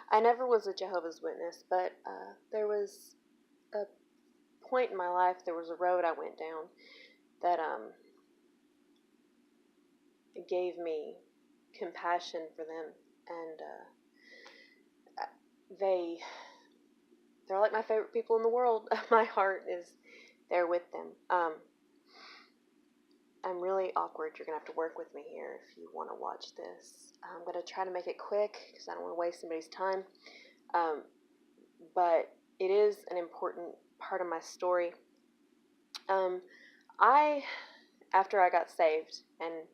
I never was a Jehovah's Witness, but there was a point in my life, there was a road I went down that gave me compassion for them, and they're like my favorite people in the world. My heart is there with them. I'm really awkward. You're going to have to work with me here if you want to watch this. I'm going to try to make it quick because I don't want to waste somebody's time. But it is an important part of my story. After I got saved and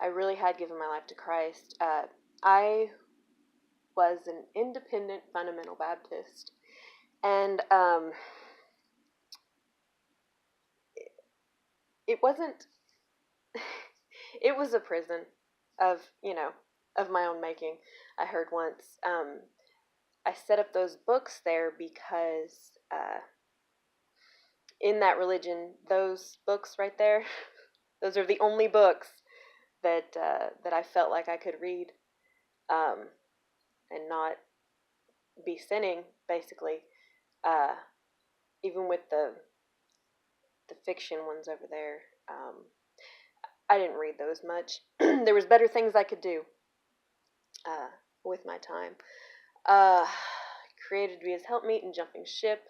I really had given my life to Christ, I was an independent fundamental Baptist. And it wasn't, it was a prison of my own making. I heard once. I set up those books there because in that religion, those books right there, those are the only books that I felt like I could read and not be sinning, basically. Even with the fiction ones over there, I didn't read those much. There was better things I could do with my time. Created to be His Helpmeet and Jumping Ship.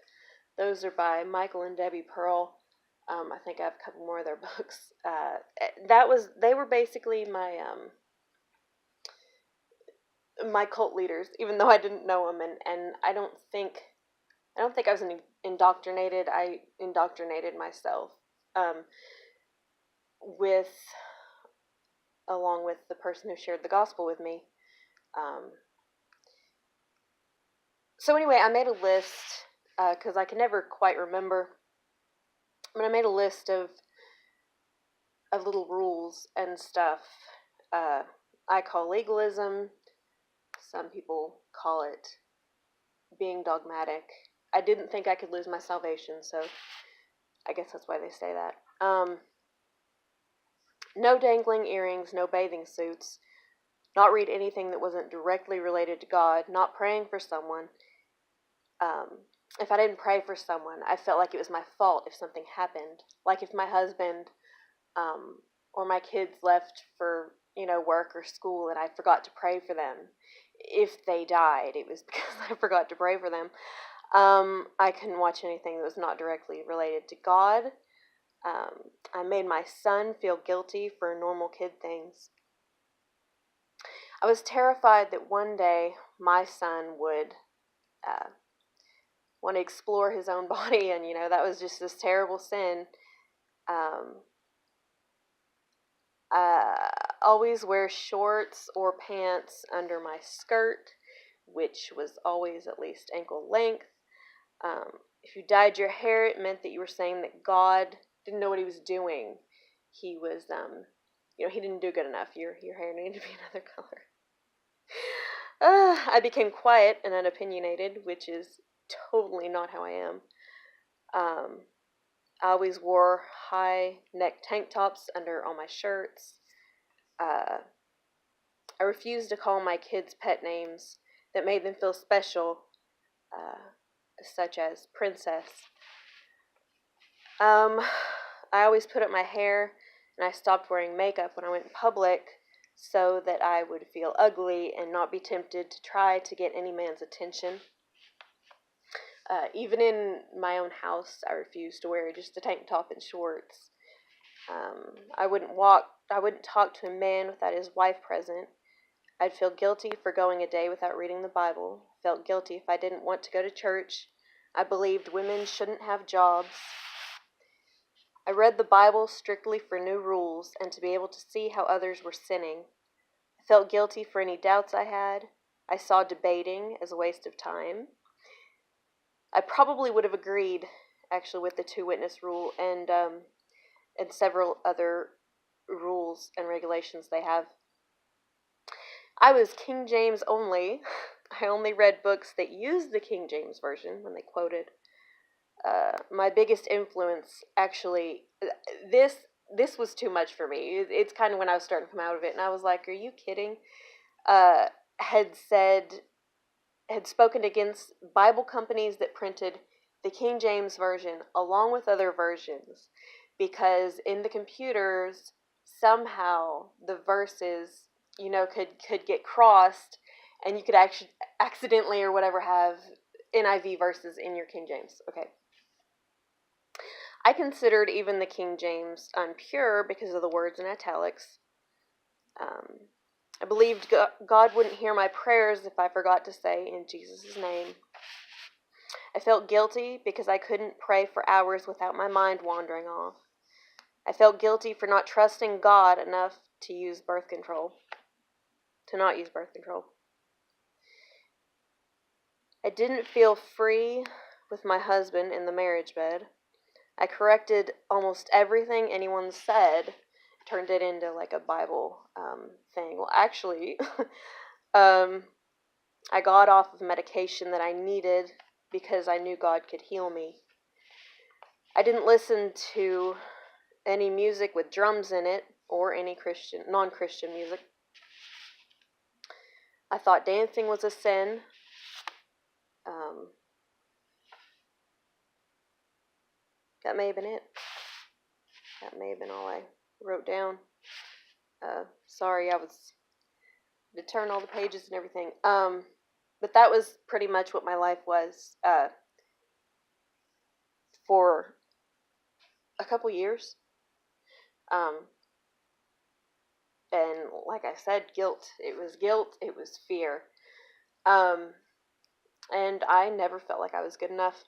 Those are by Michael and Debbie Pearl. I think I have a couple more of their books. They were basically my cult leaders, even though I didn't know them, and I don't think I was indoctrinated. I indoctrinated myself, along with the person who shared the gospel with me. So anyway, I made a list because I can never quite remember. But I made a list of little rules and stuff. I call legalism. Some people call it being dogmatic. I didn't think I could lose my salvation, so I guess that's why they say that. No dangling earrings, no bathing suits, not read anything that wasn't directly related to God, not praying for someone. If I didn't pray for someone, I felt like it was my fault if something happened. Like if my husband or my kids left for work or school and I forgot to pray for them. If they died, it was because I forgot to pray for them. I couldn't watch anything that was not directly related to God. I made my son feel guilty for normal kid things. I was terrified that one day my son would want to explore his own body, and that was just this terrible sin. Always wear shorts or pants under my skirt, which was always at least ankle length. If you dyed your hair, it meant that you were saying that God didn't know what He was doing. He was, He didn't do good enough. Your hair needed to be another color. I became quiet and unopinionated, which is totally not how I am. I always wore high neck tank tops under all my shirts. I refused to call my kids pet names that made them feel special, such as princess. I always put up my hair, and I stopped wearing makeup when I went in public so that I would feel ugly and not be tempted to try to get any man's attention. Even in my own house, I refused to wear just a tank top and shorts. I wouldn't talk to a man without his wife present. I'd feel guilty for going a day without reading the Bible. Felt guilty if I didn't want to go to church. I believed women shouldn't have jobs. I read the Bible strictly for new rules and to be able to see how others were sinning. I felt guilty for any doubts I had. I saw debating as a waste of time. I probably would have agreed, actually, with the 2-witness rule and several other rules and regulations they have. I was King James only. I only read books that used the King James Version when they quoted. My biggest influence, actually, this was too much for me. It's kind of when I was starting to come out of it, and I was like, are you kidding? Had had spoken against Bible companies that printed the King James Version along with other versions, because in the computers, somehow the verses, could get crossed, and you could actually accidentally or whatever have NIV verses in your King James. Okay. I considered even the King James impure because of the words in italics. I believed God wouldn't hear my prayers if I forgot to say in Jesus' name. I felt guilty because I couldn't pray for hours without my mind wandering off. I felt guilty for not trusting God enough to not use birth control. I didn't feel free with my husband in the marriage bed. I corrected almost everything anyone said, turned it into like a Bible thing. Well, actually, I got off of medication that I needed because I knew God could heal me. I didn't listen to any music with drums in it or any non-Christian music. I thought dancing was a sin. That may have been it. That may have been all I wrote down. Sorry, I was to turn all the pages and everything. But that was pretty much what my life was for a couple years. And like I said, guilt. It was guilt. It was fear. And I never felt like I was good enough.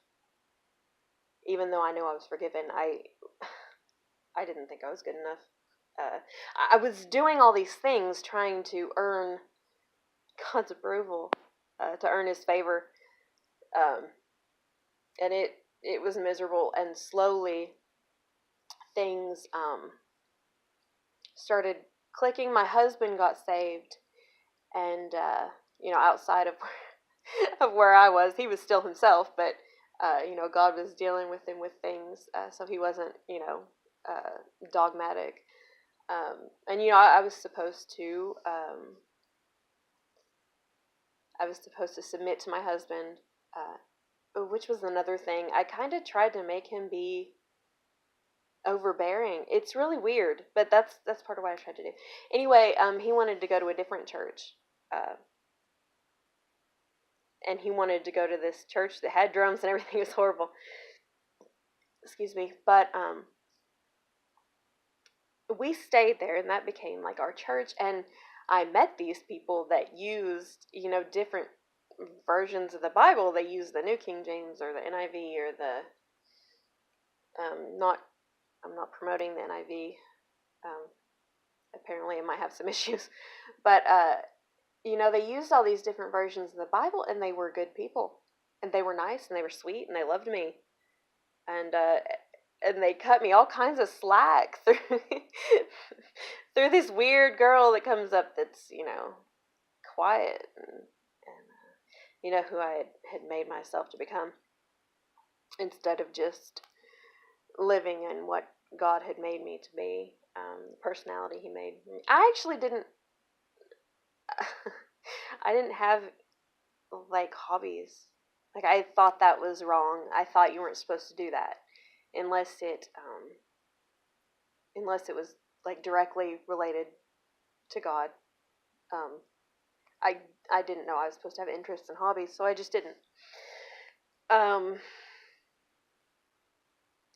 Even though I knew I was forgiven, I didn't think I was good enough. I was doing all these things trying to earn God's approval, to earn His favor, and it was miserable. And slowly, things started clicking. My husband got saved, and outside of of where I was, he was still himself, but God was dealing with him with things, so he wasn't dogmatic. And I was supposed to submit to my husband, which was another thing. I kind of tried to make him be overbearing. It's really weird, but that's part of what I tried to do. Anyway, he wanted to go to a different church, and he wanted to go to this church that had drums and everything. It was horrible. Excuse me, but we stayed there, and that became like our church. And I met these people that used, different versions of the Bible. They used the New King James or the NIV or the I'm not promoting the NIV. Apparently, it might have some issues, but they used all these different versions of the Bible, and they were good people, and they were nice, and they were sweet, and they loved me, and they cut me all kinds of slack through through this weird girl that comes up that's quiet and who I had made myself to become, instead of just living in what God had made me to be, the personality He made me. I actually didn't I didn't have like hobbies. Like, I thought that was wrong. I thought you weren't supposed to do that unless it was like directly related to God. I didn't know I was supposed to have interests and hobbies, so I just didn't.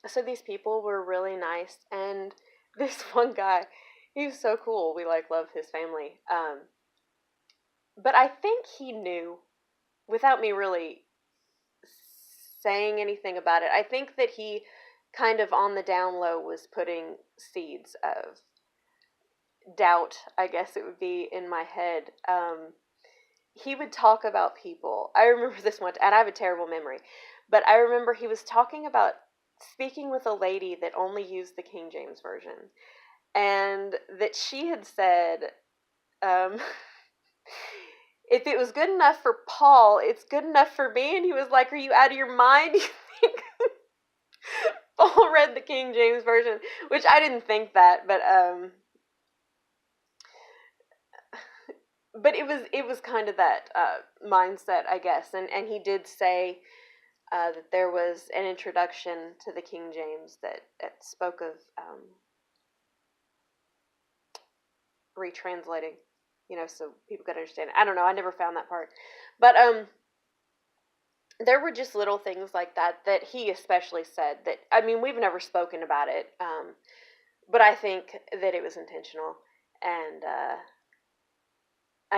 So these people were really nice, and this one guy, he was so cool. We love his family. But I think he knew, without me really saying anything about it. I think that he kind of on the down low was putting seeds of doubt, I guess it would be, in my head. He would talk about people. I remember this one, and I have a terrible memory, but I remember he was talking about speaking with a lady that only used the King James Version, and that she had said, if it was good enough for Paul, it's good enough for me. And he was like, are you out of your mind? You think Paul read the King James Version? Which I didn't think that, but it was kind of that mindset, I guess. And he did say that there was an introduction to the King James that spoke of retranslating, so people could understand it. I don't know. I never found that part, but there were just little things like that he especially said that, I mean, we've never spoken about it, but I think that it was intentional, and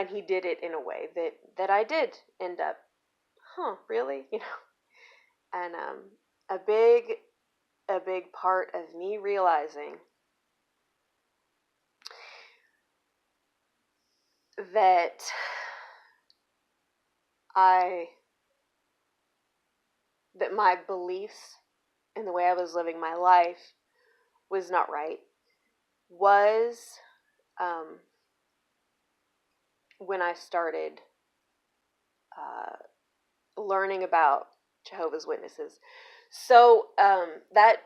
he did it in a way that I did end up, really, and a big part of me realizing that my beliefs and the way I was living my life was not right was when I started learning about Jehovah's Witnesses. So that,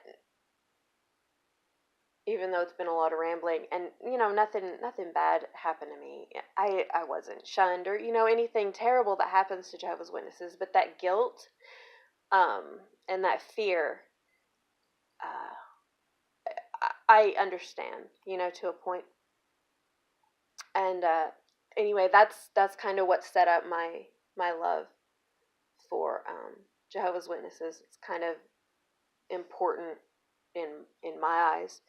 even though it's been a lot of rambling, and nothing bad happened to me. I wasn't shunned or anything terrible that happens to Jehovah's Witnesses, but that guilt and that fear, I understand, to a point. And anyway, that's kind of what set up my love for Jehovah's Witnesses. It's kind of important in my eyes,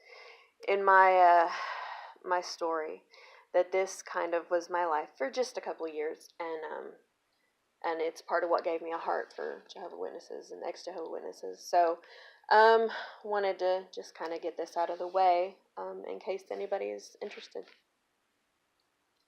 in my story, that this kind of was my life for just a couple of years, and it's part of what gave me a heart for Jehovah's Witnesses and ex-Jehovah's Witnesses. So wanted to just kind of get this out of the way in case anybody is interested.